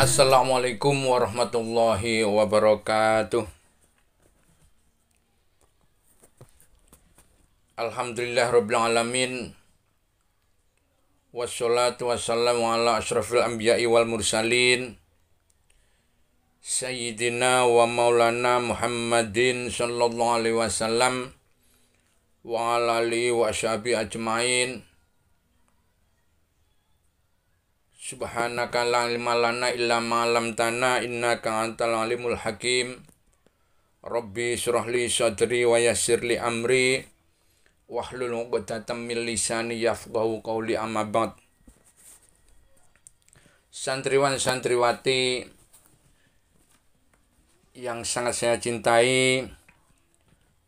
Assalamualaikum warahmatullahi wabarakatuh. Alhamdulillah rabbil alamin. Wassalatu wassalamu ala asyrafil anbiya'i wal mursalin. Sayyidina wa maulana Muhammadin sallallahu alaihi wasallam wa ala alihi wa ashabi ajmain. Subhanaka la ilma lana illa ma 'allamtana innaka antal alimul hakim. Rabbi shrah li sadri wa yassir li amri wahlul 'uqdatam min lisani yafqahu qawli, amma ba'd. Santriwan santriwati yang sangat saya cintai,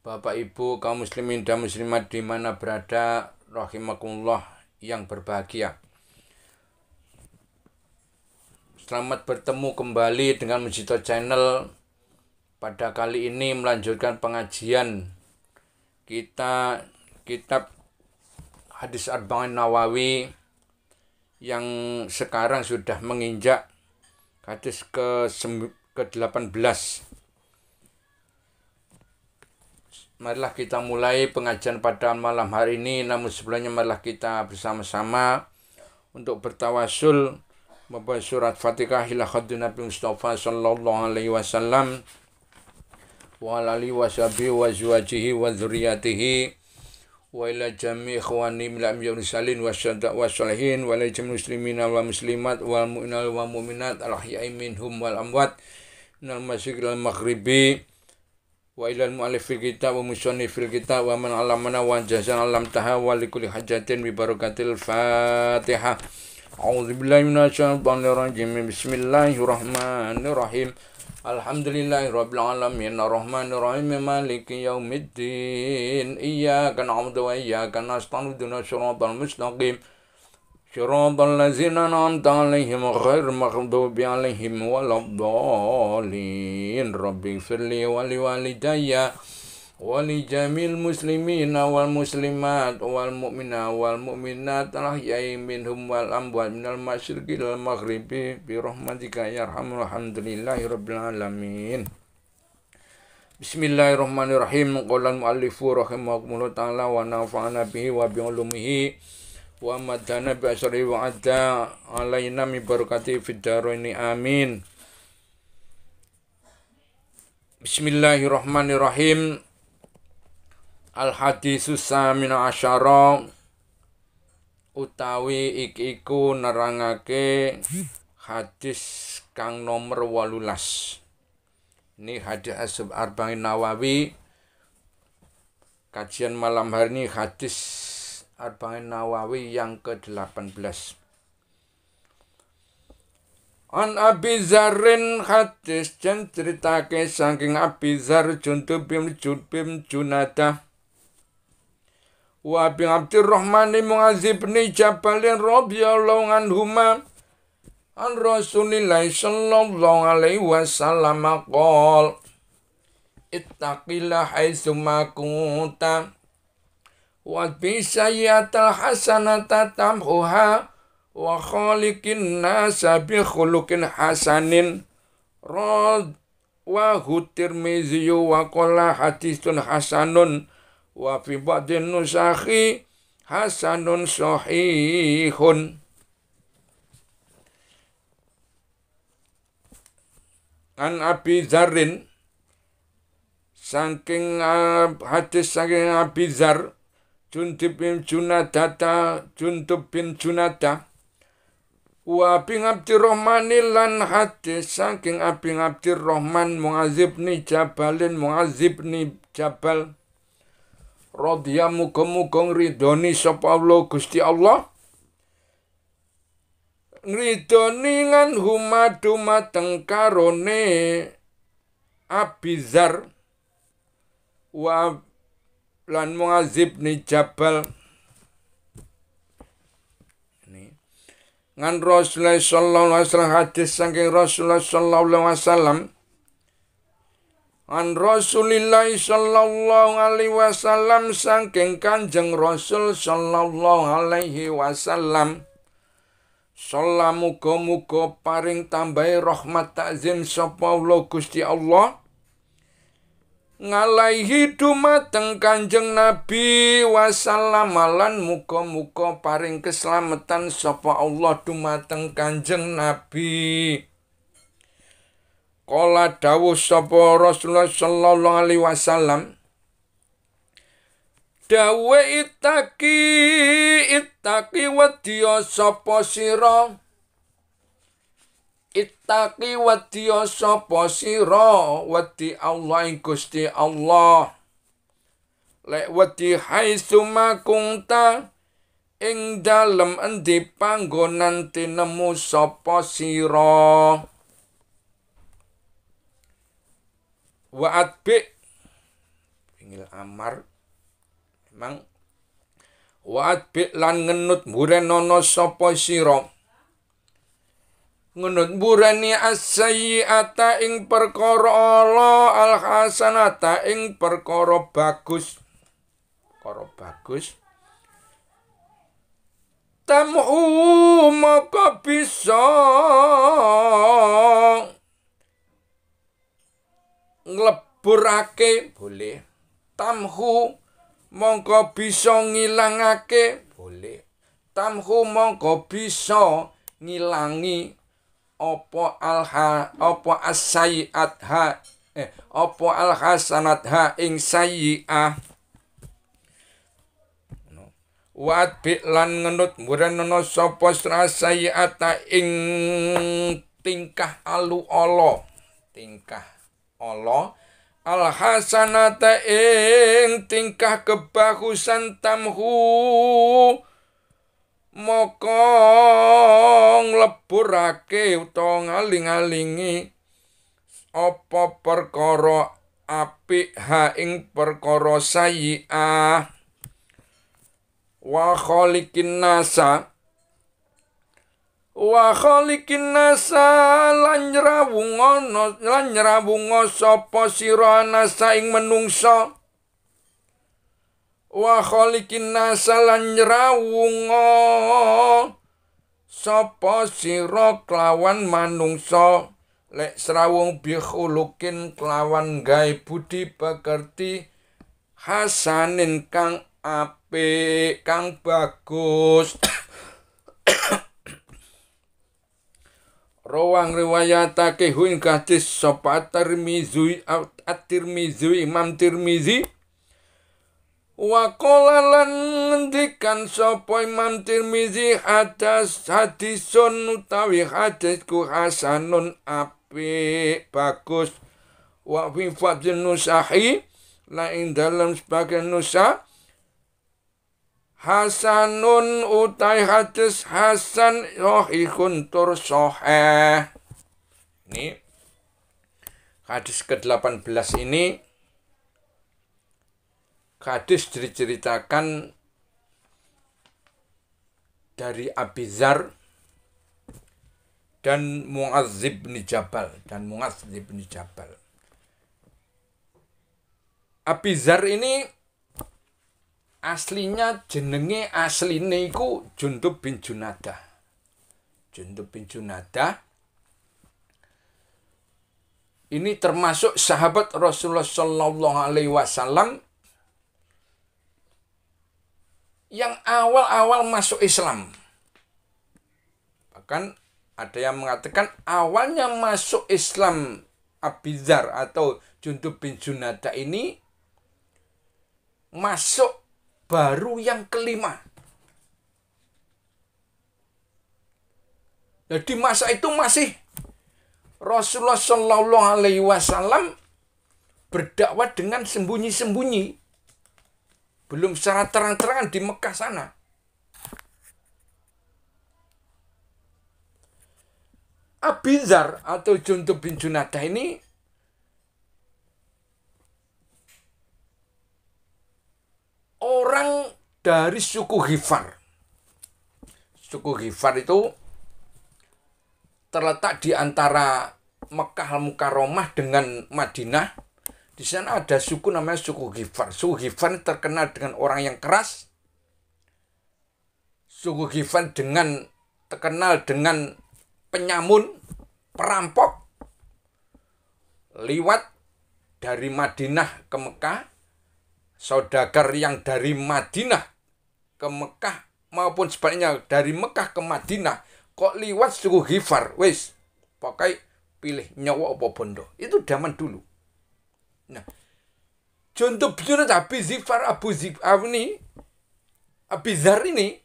Bapak Ibu kaum muslimin dan muslimat di mana berada, rahimakumullah yang berbahagia. Selamat bertemu kembali dengan Mujito Channel. Pada kali ini melanjutkan pengajian kita kitab Hadis Arba'in Nawawi yang sekarang sudah menginjak hadis ke-18. Marilah kita mulai pengajian pada malam hari ini, namun sebelumnya marilah kita bersama-sama untuk bertawasul membaca surat Fatihah ila khaddi Nabi Mustafa sallallahu alaihi wasallam wa alihi wa sahbihi wa azwajihi wa dzurriyyatihi wa ila jami' ikhwani min al-anbiya'i wal mursalin wasyuhada'i wassalihin wa ila jami'il muslimina wal muslimat wal mu'minina wal mu'minat al-ahya'i minhum wal amwat minal masyriqi wal maghribi wa ila al-mu'allif fil kitab wa musannif fil kitab wa man 'allamana wa jazana 'allamtaha wa likulli hajatin bi barakatil Fatihah. A'udzubillahi minasyaitonir rajim. Bismillahirrahmanirrahim. Alhamdulillahirabbil alamin arrahmanir rahim maliki yaumiddin. Iyyaka na'budu wa iyyaka nasta'in ihdinas siratal mustaqim. Siratal ladzina an'amta 'alaihim ghairil maghdubi 'alaihim waladdallin. Rabbighfirli wa liwalidayya wali jamil muslimina wal muslimat wal mu'mina wal mu'minat al-ahya'i minhum wal amwat minal masyriqi wal maghribi bi rahmatika ya arhamar alhamdulillahi rabbil alamin. Bismillahirrahmanirrahim. Qala al-muallifu rahimahullah ta'ala wa nafa'ana bihi wa bi ulumihi wa madana bi asri wa adda alaina mi barakati fid daraini amin. Bismillahirrahmanirrahim. Al-hadisus samina asyara utawi iku nerangake hadis kang nomor 18. Ini hadis Arba'in Nawawi. Kajian malam hari ini hadis Arba'in Nawawi yang ke-18. An Abi Zarrin, hadis jan ceritake saking Abi Zar Jundub bin Junadah wa bin Abdurrahman Mu'adz bin Jabal radhiyallahu anhuma an Rasulillah sallallahu alaihi wasallam qol ittaqillah haitsu ma kunta wa bi sayyatil hasanata tamhuha wa khaliqin nasa bi khuluqin hasanin wa Tirmizi wa qala hadisun hasanun wa fi ba'din nusakhi hasanun sahihun. An Abi Zarrin, saking hadis saking Abi Zar Jundub bin Junadah wa bin Abdurrahman lan hadis saking Abi Abdurrahman Mu'adz bin Jabal radhiyallahu muga-muga ridhoni sapa Allah Gusti Allah ridhoni lan huma dumateng karone Abi Zar wa lan Mu'adz bin Jabal ngan Rasulullah sallallahu alaihi wasallam, hadis saking Rasulullah sallallahu alaihi wasallam an Rasulillah sallallahu alaihi wasallam, saking Kanjeng Rasul sallallahu alaihi wasallam Shalla muga-muga paring tambahi rahmat takzim sapa Allah Gusti Allah ngalaihi dumateng Kanjeng Nabi wasallam lan muga-muga paring keselamatan sapa Allah dumateng Kanjeng Nabi. Kala dawuh sapa Rasulullah sallallahu alaihi wasallam, dawe itaki wedya sapa sira, itaki wedya sapa sira, wedi Allah ing Gusti Allah. Lek wedi haitsu makunta ing dalem endi panggonan tinemu sapa sira. Wa atbi pingil amar memang wa atbi lan ngenut mburenono sapa sira, ngenut mbureni as-sayyi'ata ing perkara ala al-hasanata ing perkara bagus. Perkara bagus tamhu maka bisa ngleburake, boleh. Tamhu mongko bisa ngilangake, boleh. Tamhu mongko bisa ngilangi apa as-sayyi'at ha apa al-hasanat ha ing sayyi'ah. Wa bi lan ngenut mburenono sapa sayyi'ata ing tingkah alu ala, tingkah Allah al-hasanata ing tingkah kebagusan tamhu maka ngleburake utawa ngaling-alingi apa perkara apik ha ing perkara sayyi'ah. Wa khaliqin nasa lan nyrawunga sapa sira nasa ing menungsa. Wa khaliqin nasa lan nyrawunga sapa sira kelawan manungsa. Lek srawung bi khuluqin kelawan gawe budi pekerti hasanin kang apik kang bagus. Rawang riwayatake ing hadis sapa At-Tirmizi, Imam Tirmizi. Wa qala lan ngendikan sapa Imam Tirmizi hadisun utawi hadisku hasanun apik bagus. Wa fi fadlin nusahi la ing dalam sebagian nusa hasanun utai hadis hasan sahihun tur sahih. Ini hadis ke-18 ini hadis diceritakan dari Abi Dzar dan Mu'adz bin Jabal Abi Dzar ini aslinya jenenge asline iku Jundub bin Junadah. Ini termasuk sahabat Rasulullah sallallahu alaihi wasallam yang awal-awal masuk Islam. Bahkan ada yang mengatakan awalnya masuk Islam Abi Dzar atau Jundub bin Junadah ini masuk baru yang kelima. Jadi masa itu masih Rasulullah Shallallahu Alaihi Wasallam berdakwah dengan sembunyi-sembunyi, belum secara terang-terangan di Mekah sana. Abi Dzar atau Jundub bin Junadah ini orang dari suku Ghifar. Suku Ghifar itu terletak di antara Mekah Al-Mukarramah dengan Madinah. Di sana ada suku namanya suku Ghifar. Suku Ghifar terkenal dengan orang yang keras. Suku Ghifar dengan terkenal dengan penyamun, perampok, liwat dari Madinah ke Mekah, saudagar yang dari Madinah ke Mekah maupun sebaliknya dari Mekah ke Madinah, kok liwat suku Ghifar, wis pakai pilih nyawa apa bondo. Itu zaman dulu. Nah, contoh bicara Abi Zifar Abizar ini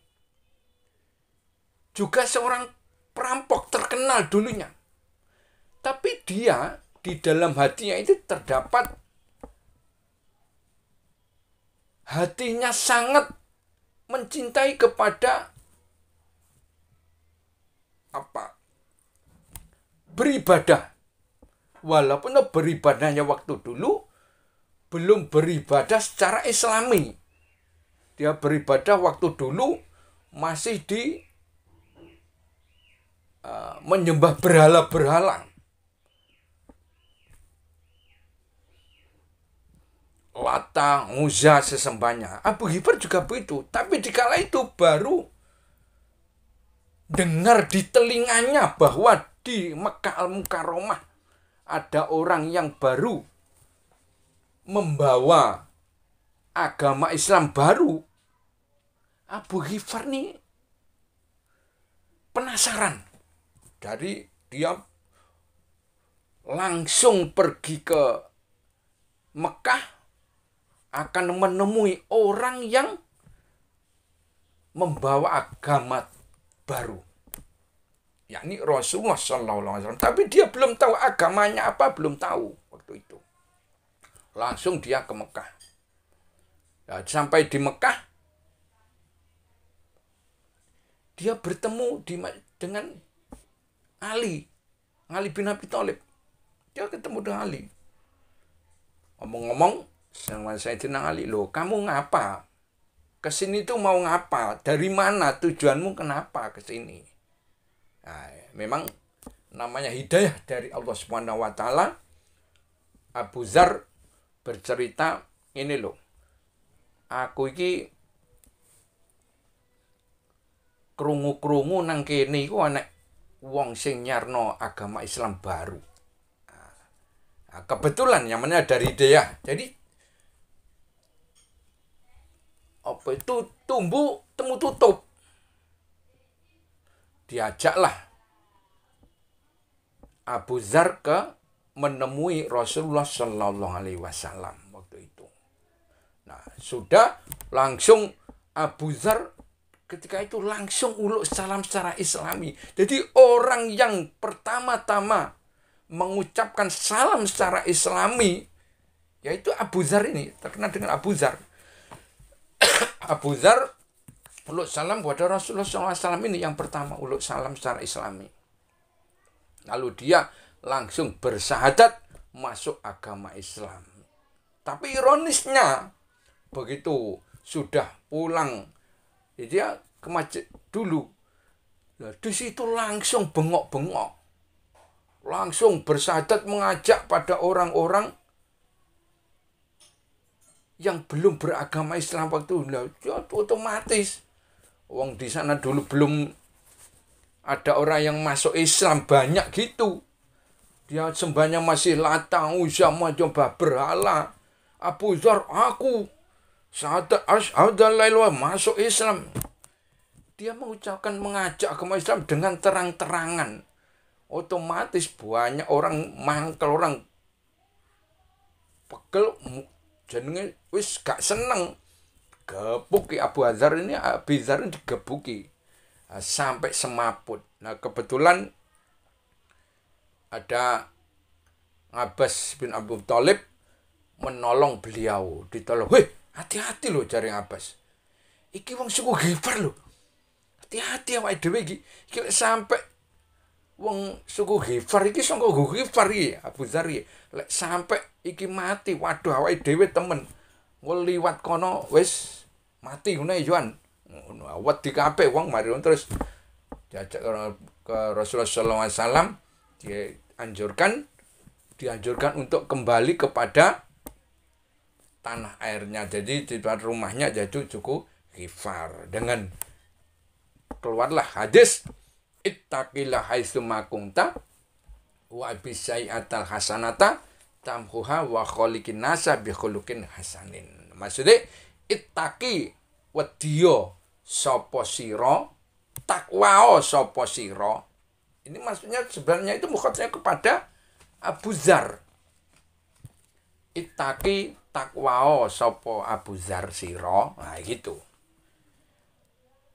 juga seorang perampok terkenal dulunya. Tapi dia di dalam hatinya itu terdapat hatinya sangat mencintai kepada beribadah. Walaupun beribadahnya waktu dulu belum beribadah secara islami. Dia beribadah waktu dulu masih di menyembah berhala-berhala. Lata, Uzza, sesembahnya. Abu Ghifar juga begitu. Tapi dikala itu baru dengar di telinganya bahwa di Mekah Al-Mukarramah ada orang yang baru membawa agama Islam baru. Abu Ghifar nih penasaran. Jadi dia langsung pergi ke Mekah akan menemui orang yang membawa agama baru, yakni Rasulullah SAW. Tapi dia belum tahu agamanya apa, belum tahu waktu itu. Langsung dia ke Mekah. Nah, sampai di Mekah, dia bertemu dengan Ali bin Abi Thalib. Dia ketemu dengan Ali. Ngomong-ngomong, sama Sayyidina Ali, loh kamu ngapa? Kesini tuh mau ngapa? Dari mana tujuanmu? Kenapa kesini? Nah, memang namanya hidayah dari Allah Subhanahu wa taala. Abu Dzar bercerita, ini loh, aku iki krungu-krungu nang kene iku ana wong sing nyarno agama Islam baru. Nah, kebetulan yang mana dari hidayah. Jadi apa itu tumbuh temu tutup. Diajaklah Abu Dzar ke menemui Rasulullah Shallallahu Alaihi Wasallam waktu itu. Nah, sudah langsung Abu Dzar ketika itu langsung uluk salam secara Islami. Jadi orang yang pertama-tama mengucapkan salam secara Islami yaitu Abu Dzar ini, terkenal dengan Abu Dzar. Abu Dzar uluk salam kepada Rasulullah SAW ini yang pertama uluk salam secara Islami. Lalu dia langsung bersyahadat masuk agama Islam. Tapi ironisnya begitu sudah pulang dia ke masjid dulu. Nah, di situ langsung bengok-bengok. Langsung bersyahadat mengajak pada orang-orang yang belum beragama Islam waktu itu. Otomatis wong di sana dulu belum ada orang yang masuk Islam banyak gitu. Dia sembahnya masih Lata, Uzza, coba berhala. Abu Dzar, aku syahadat asyhadu an la ilaha illallah, masuk Islam. Dia mengucapkan mengajak agama Islam dengan terang-terangan. Otomatis banyak orang mangkel, orang pegel, jenenge wis gak seneng. Gebuki Abu Dzar ini, Abi Dzar ini digebuki sampai semaput. Nah, kebetulan ada Abbas bin Abu Thalib menolong beliau, ditolong. Weh, hati-hati loh jari Abbas. Iki wong suku Ghifar loh. Hati-hati awake dhewe iki. Iki sampai wong suku Ghifar iki sangka Ghifar iki Abu Dzar iki. Lek sampai iki mati, waduh awake dhewe temen. Liwat kono wis mati ngono Yohan. Ngono wedi kabeh wong mari terus diajak ke Rasulullah SAW. Dianjurkan untuk kembali kepada tanah airnya. Jadi di tempat rumahnya jadi suku Ghifar. Dengan keluarlah hadis Ittaqillah haitsuma kunta wa bisai'atal hasanata tamhuha wa khaliqin nasa bi khuluqin hasanin. Maksudnya ittaqi wedya sapa sira, takwa sapa sira. Ini maksudnya sebenarnya itu mukhatabnya kepada Abu Dzar. Ittaqi takwa sapa Abu Dzar sira. Nah gitu.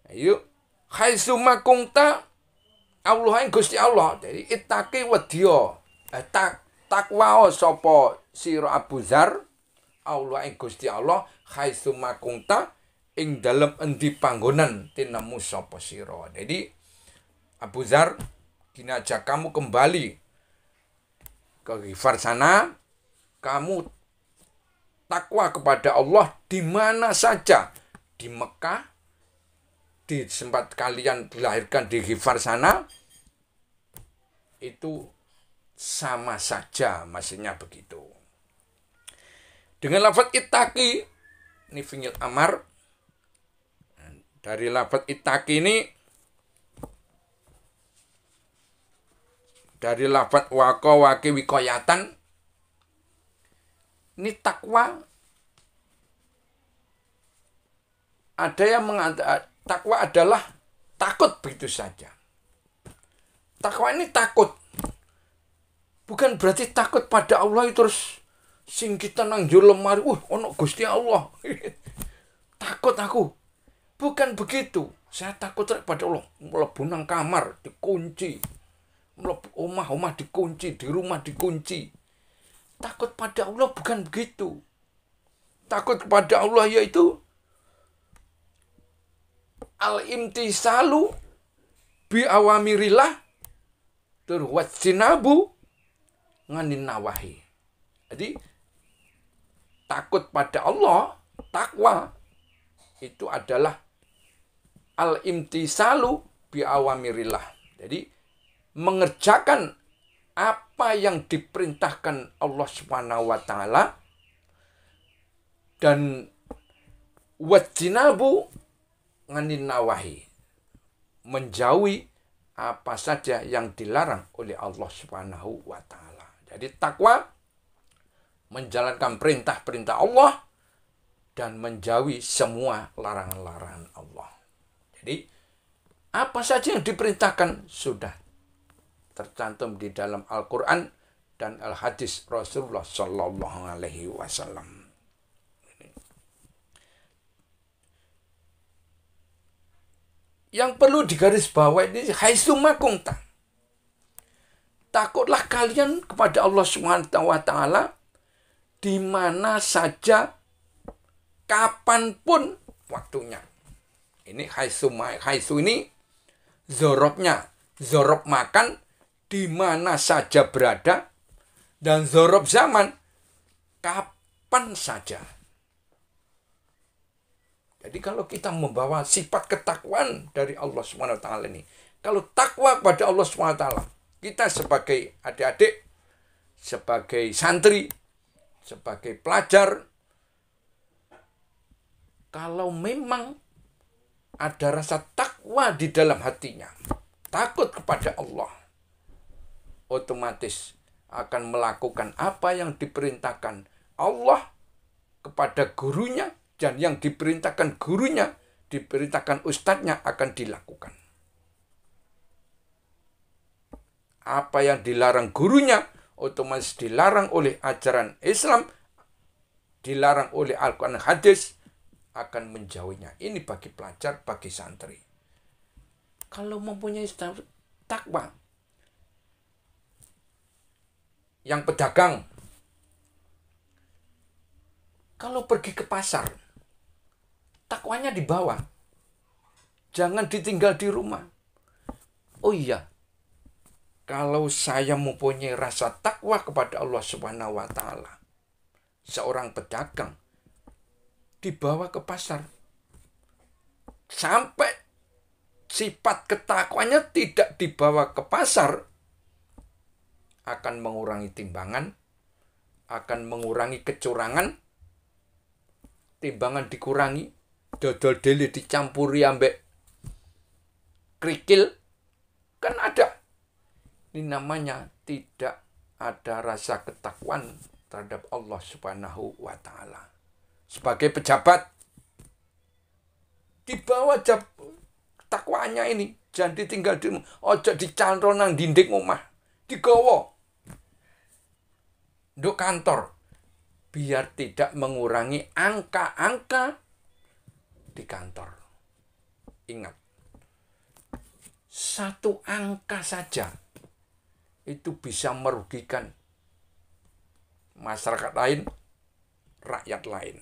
Ayo haitsuma kunta Allah ing Gusti Allah. Jadi ittaqi wedya takwa sapa sira Abu Dzar Allah ing Gusti Allah haitsuma kunta ing dalem endi panggonan tinemu sapa sira. Jadi Abu Dzar, kini aja kamu kembali ke Ghifar sana, kamu takwa kepada Allah di mana saja, di Mekah, di tempat kalian dilahirkan di Ghifar sana, itu sama saja, maksudnya begitu. Dengan lafaz ittaqi, ini fi'il amar, dari lafaz ittaqi ini, dari lafaz waqi wikoyatan, ini takwa. Ada yang mengatakan takwa adalah takut begitu saja. Takwa ini takut. Bukan berarti takut pada Allah terus sing kita nang jero lemari, ono Gusti Allah. Takut aku. Bukan begitu. Saya takut pada Allah. Mlebu nang kamar dikunci. Omah dikunci, di rumah dikunci. Takut pada Allah bukan begitu. Takut kepada Allah yaitu al-imtisalu bi awamirillah turwatsinabu nganin nawahi. Jadi takut pada Allah, takwa itu adalah al-imtisalu bi awamirillah. Jadi mengerjakan apa yang diperintahkan Allah Subhanahu wa taala dan wajinabu nganin nawahi, menjauhi apa saja yang dilarang oleh Allah Subhanahu wa taala. Jadi takwa menjalankan perintah-perintah Allah dan menjauhi semua larangan-larangan Allah. Jadi apa saja yang diperintahkan sudah tercantum di dalam Al-Quran dan Al-Hadis Rasulullah Sallallahu Alaihi Wasallam. Yang perlu digarisbawahi ini haitsuma kunta. Takutlah kalian kepada Allah Subhanahu wa taala di mana saja, kapanpun waktunya. Ini haitsu ini zorobnya, zorob makan di mana saja berada, dan zorob zaman kapan saja. Jadi kalau kita membawa sifat ketakwaan dari Allah SWT ini, kalau takwa kepada Allah SWT, kita sebagai adik-adik, sebagai santri, sebagai pelajar, kalau memang ada rasa takwa di dalam hatinya, takut kepada Allah, otomatis akan melakukan apa yang diperintahkan Allah kepada gurunya, dan yang diperintahkan gurunya, diperintahkan ustadznya akan dilakukan. Apa yang dilarang gurunya, otomatis dilarang oleh ajaran Islam, dilarang oleh Al-Quran hadis, akan menjauhinya. Ini bagi pelajar, bagi santri. Kalau mempunyai takwa, yang pedagang, kalau pergi ke pasar, takwanya dibawa. Jangan ditinggal di rumah. Oh iya, kalau saya mempunyai rasa takwa kepada Allah Subhanahu wa taala, seorang pedagang dibawa ke pasar, sampai sifat ketakwanya tidak dibawa ke pasar, akan mengurangi timbangan, akan mengurangi kecurangan, timbangan dikurangi, dodol deli dicampuri ambek krikil, Kan ada. Ini namanya tidak ada rasa ketakwaan terhadap Allah Subhanahu wa Ta'ala. Sebagai pejabat, di bawah takwaannya ini, jangan ditinggal di rumah, ojo dicantol nang dinding omah, digawa nduk kantor, biar tidak mengurangi angka-angka di kantor. Ingat, satu angka saja itu bisa merugikan masyarakat lain, rakyat lain.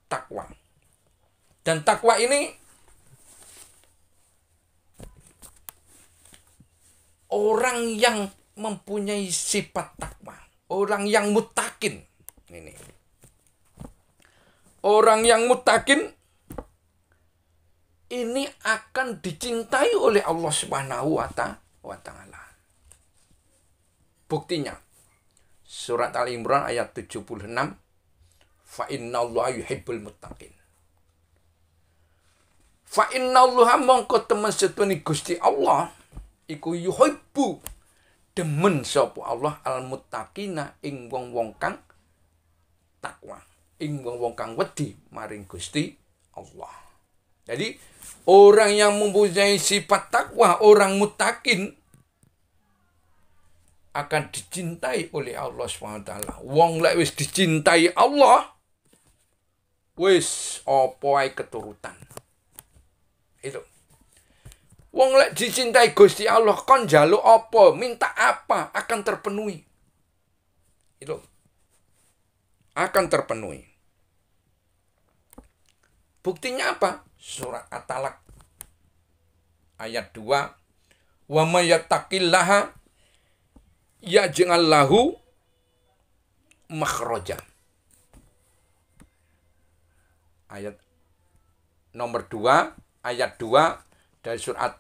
Takwa. Dan takwa ini orang yang mempunyai sifat takwa, orang yang muttaqin. Ini. Orang yang muttaqin ini akan dicintai oleh Allah Subhanahu wa Ta'ala. Buktinya surat Al-Imran ayat 76, fa innallaha yuhibbul muttaqin. Fa innallaha mongko temen setune Gusti Allah iku yuhibbu demen sapa Allah al-muttaqina ing wong-wong kang takwa, ing wong-wong kang wedi maring Gusti Allah. Jadi orang yang mempunyai sifat takwa, orang muttaqin akan dicintai oleh Allah SWT. Wong lek wis dicintai Allah, wis apa ae keturutan. Itu. Wong lek dicintai Gusti Allah, kon njaluk apa, minta apa akan terpenuhi. Itu. Akan terpenuhi. Buktinya apa? Surat At-Talaq ayat 2. Wa may yattaqillaha yaj'al lahu makhraja. Ayat nomor 2, ayat 2 dari surat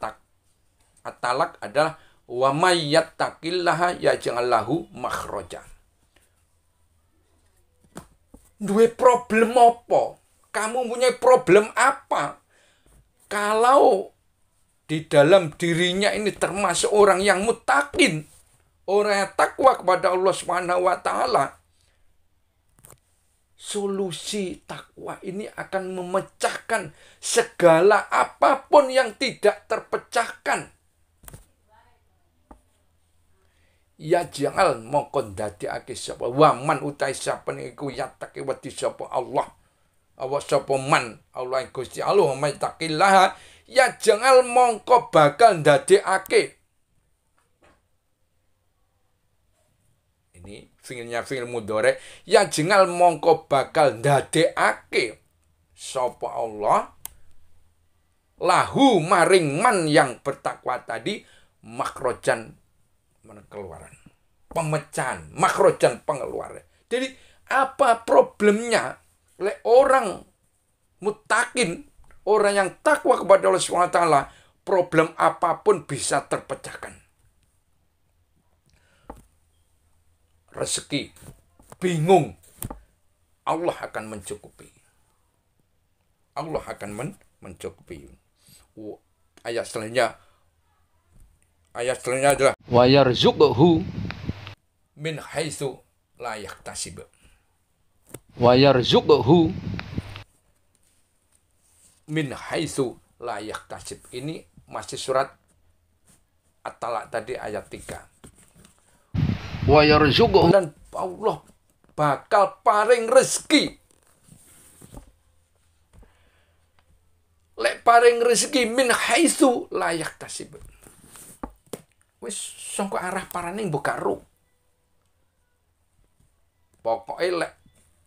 At-Talaq adalah wa may yattaqillaha yaj'al lahu makhraja. Duwe problem apa? Kamu punya problem apa? Kalau di dalam dirinya ini termasuk orang yang muttaqin, orang yang takwa kepada Allah Subhanahu wa Ta'ala, solusi takwa ini akan memecahkan segala apapun yang tidak terpecahkan. Ya jangan mongkon dadekake sapa waman utai sapa niku yattaqi wedi sapa Allah. Awas sapa man Allah Gusti Allah may taqillah ya jangan mongko bakal ndadekake. Ini fiilnya fiil mudhari, ya jangan mongko bakal ndadekake sapa Allah lahu maring man yang bertakwa tadi makhrojan keluaran, pemecahan, makhrojan pengeluaran. Jadi apa problemnya? Orang muttaqin, orang yang takwa kepada Allah SWT, problem apapun bisa terpecahkan. Rezeki, bingung, Allah akan mencukupi. Allah akan mencukupi. Ayat selanjutnya adalah wa yarzuqhu min haitsu la yahtasib. Wa yarzuqhu min haitsu la yahtasib. Ini masih surat At-Talaq tadi ayat 3. Wa yarzuqhu, dan Allah bakal paring rezeki. Lek paring rezeki min haitsu la yahtasib. Wis sangko arah parane mbok karo. Pokoke lek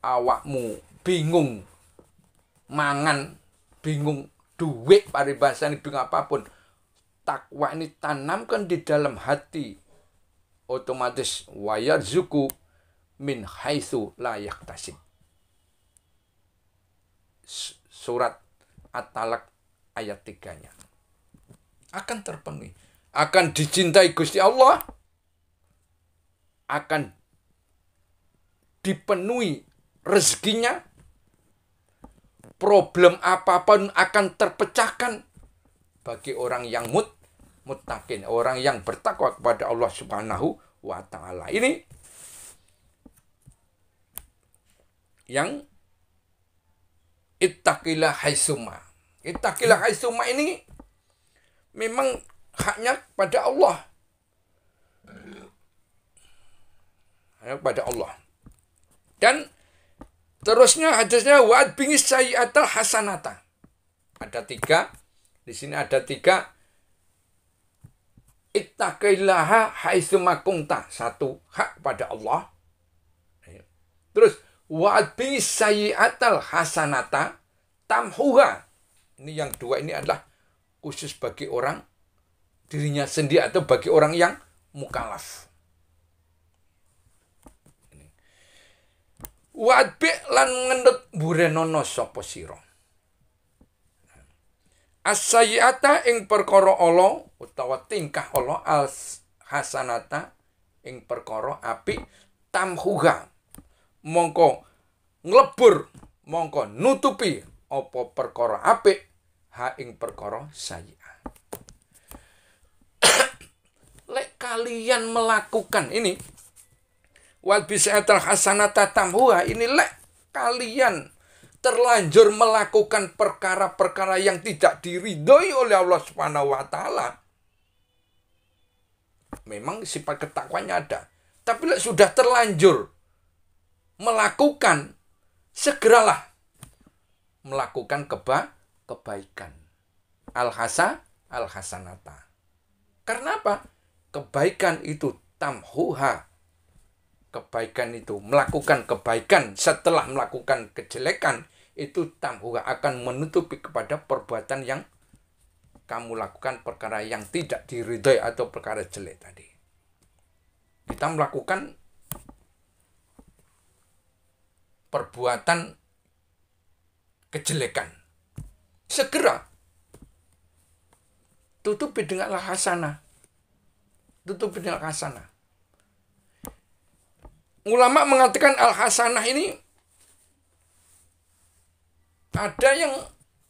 awakmu bingung mangan, bingung duit, paribasane bingung apapun, takwa ini tanamkan di dalam hati, otomatis wayarzuku min haitsu la yahtasib. Surat At-Talaq ayat 3-nya akan terpenuhi, akan dicintai Gusti Allah, akan dipenuhi rezekinya, problem apapun akan terpecahkan bagi orang yang muttaqin, orang yang bertakwa kepada Allah Subhanahu wa taala. Ini yang ittaqilah haitsuma. Ittaqilah haitsuma ini memang haknya pada Allah. Hanya pada Allah. Dan terusnya hadisnya wa'ad bingis sayyi'atal hasanata. Ada 3. Di sini ada 3. Ittaqillaha haitsuma kunta. 1, hak pada Allah. Terus wa'ad bingis sayyi'atal hasanata tamhuha. Ini yang 2 ini adalah khusus bagi orang dirinya sendiri atau bagi orang yang mukallaf. Wadbi lan ngendut burenono sapa sira. As-sayyi'ata ing perkara ala utawa tingkah ala al hasanata ing perkara apik tamhuha. Mongko nglebur, mongko nutupi apa perkara apik ha ing perkara sayyi'ah. Lek kalian melakukan ini wal bisatal hasanata tamhuha, ini lek kalian terlanjur melakukan perkara-perkara yang tidak diridhoi oleh Allah Subhanahu wa taala. Memang sifat ketakwanya ada, tapi lek sudah terlanjur melakukan, segeralah melakukan kebaikan. Al-hasanata. Karena apa? Kebaikan itu tamhuha. Kebaikan itu, melakukan kebaikan setelah melakukan kejelekan, itu tamhuha akan menutupi kepada perbuatan yang kamu lakukan, perkara yang tidak diridhoi atau perkara jelek tadi. Kita melakukan perbuatan kejelekan, segera tutupi dengan hasanah. Tutupi dengan hasanah. Ulama mengatakan al-hasanah ini ada yang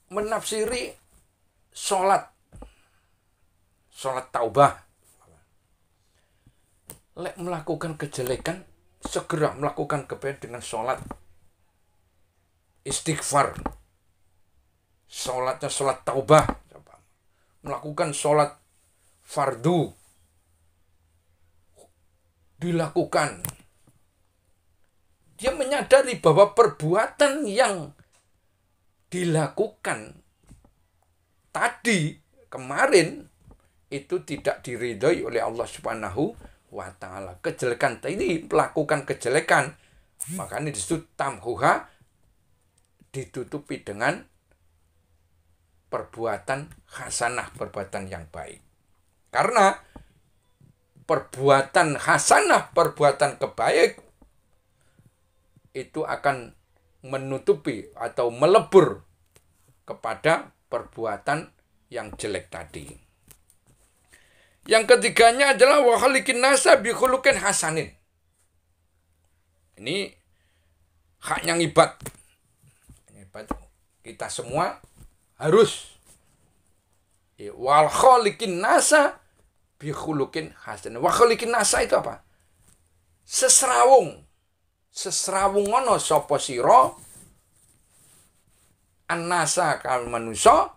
menafsiri sholat taubah. Lek melakukan kejelekan, segera melakukan kebaikan dengan sholat istighfar. Sholatnya sholat taubah. Melakukan sholat fardu. Dilakukan. Dia menyadari bahwa perbuatan yang dilakukan tadi, kemarin, itu tidak diridhoi oleh Allah Subhanahu wa ta'ala. Kejelekan ini, melakukan kejelekan, makanya disebut tamhuha, ditutupi dengan perbuatan hasanah, perbuatan yang baik. Karena perbuatan hasanah, perbuatan kebaik, itu akan menutupi atau melebur kepada perbuatan yang jelek tadi. Yang ketiganya adalah wa khaliqin nasa bi khuluqin hasanin. Ini haknya ngibad. Kita semua harus wal khaliqin nasa bi khuluqin hasanin. Wa khaliqin nasa itu apa? Sesrawungono sapa sira annasa kal manusa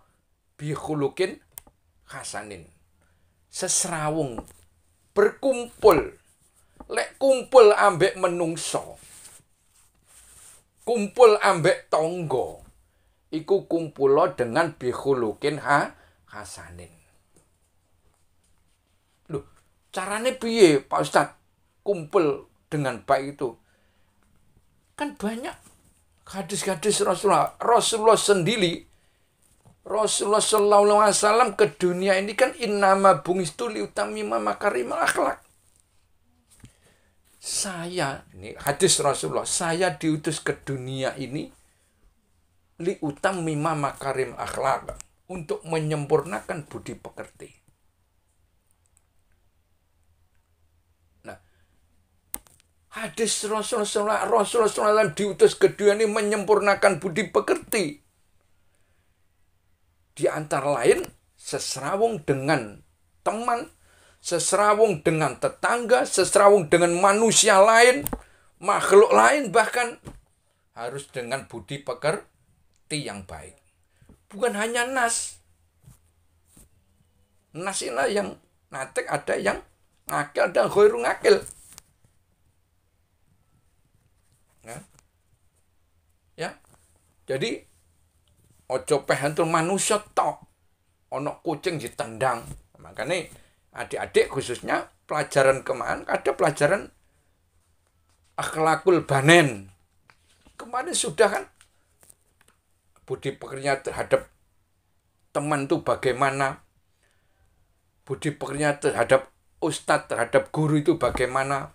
bi khuluqin hasanin. Sesrawung, berkumpul. Lek kumpul ambek menungso, kumpul ambek tonggo, iku kumpulo dengan bi khuluqin hasanin. Loh, carane piye Pak Ustadz kumpul dengan baik itu? Kan banyak hadis-hadis Rasulullah sendiri. Rasulullah sallallahu alaihi wasallam ke dunia ini kan innama bungistu liutamima makarimal akhlak. Ini hadis Rasulullah, saya diutus ke dunia ini liutamima makarim akhlak, untuk menyempurnakan budi pekerti. Hadis Rasulullah SAW diutus ke dunia ini menyempurnakan budi pekerti. Di antara lain, sesrawung dengan teman, seserawung dengan tetangga, seserawung dengan manusia lain, makhluk lain, bahkan harus dengan budi pekerti yang baik. Bukan hanya nas. Nas ini yang natek, ada yang ngakil dan ghairu ngakil. Ya. Jadi ojo pehantul manusia tok. Ono kucing ditendang. Makanya adik-adik khususnya pelajaran kemarin ada pelajaran akhlakul banen. Kemarin sudah kan budi pekertinya terhadap teman itu bagaimana, budi pekertinya terhadap ustadz, terhadap guru itu bagaimana,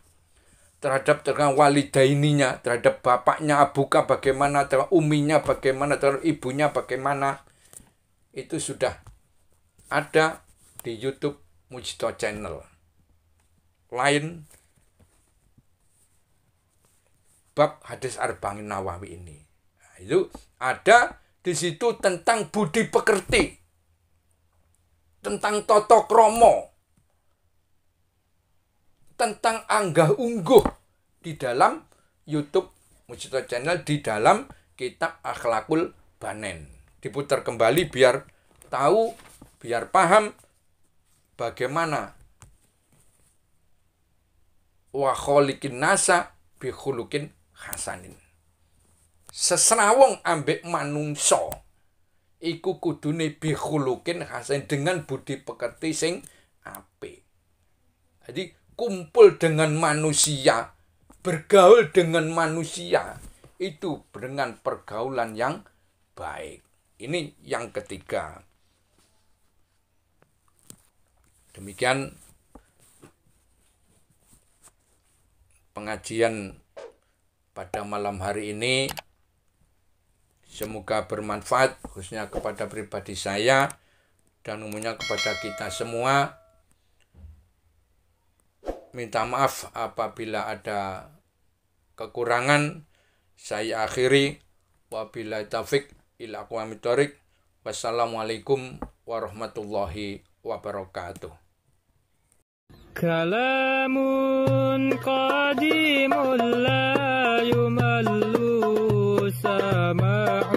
terhadap walidaininya, terhadap bapaknya abuka bagaimana, terhadap uminya bagaimana, terhadap ibunya bagaimana. Itu sudah ada di YouTube Mujito Channel. Lain bab hadis Arba'in Nawawi ini. Nah, itu ada di situ tentang budi pekerti, tentang toto kromo, tentang anggah ungguh di dalam YouTube Mujito Channel, di dalam kitab Akhlakul Banen. Diputar kembali biar tahu, biar paham bagaimana wa kholiqin nasa bi khuluqin hasanin. Seserawung ambek manungso iku kudune bi khuluqin hasan, dengan budi pekerti sing apik. Jadi kumpul dengan manusia, bergaul dengan manusia itu dengan pergaulan yang baik. Ini yang ketiga. Demikian pengajian pada malam hari ini. Semoga bermanfaat khususnya kepada pribadi saya dan umumnya kepada kita semua. Minta maaf apabila ada kekurangan. Saya akhiri. Wabillahi taufik ila aqwamit thoriq. Wassalamualaikum warahmatullahi wabarakatuh. Kalamun qadimul la yumallu sama'u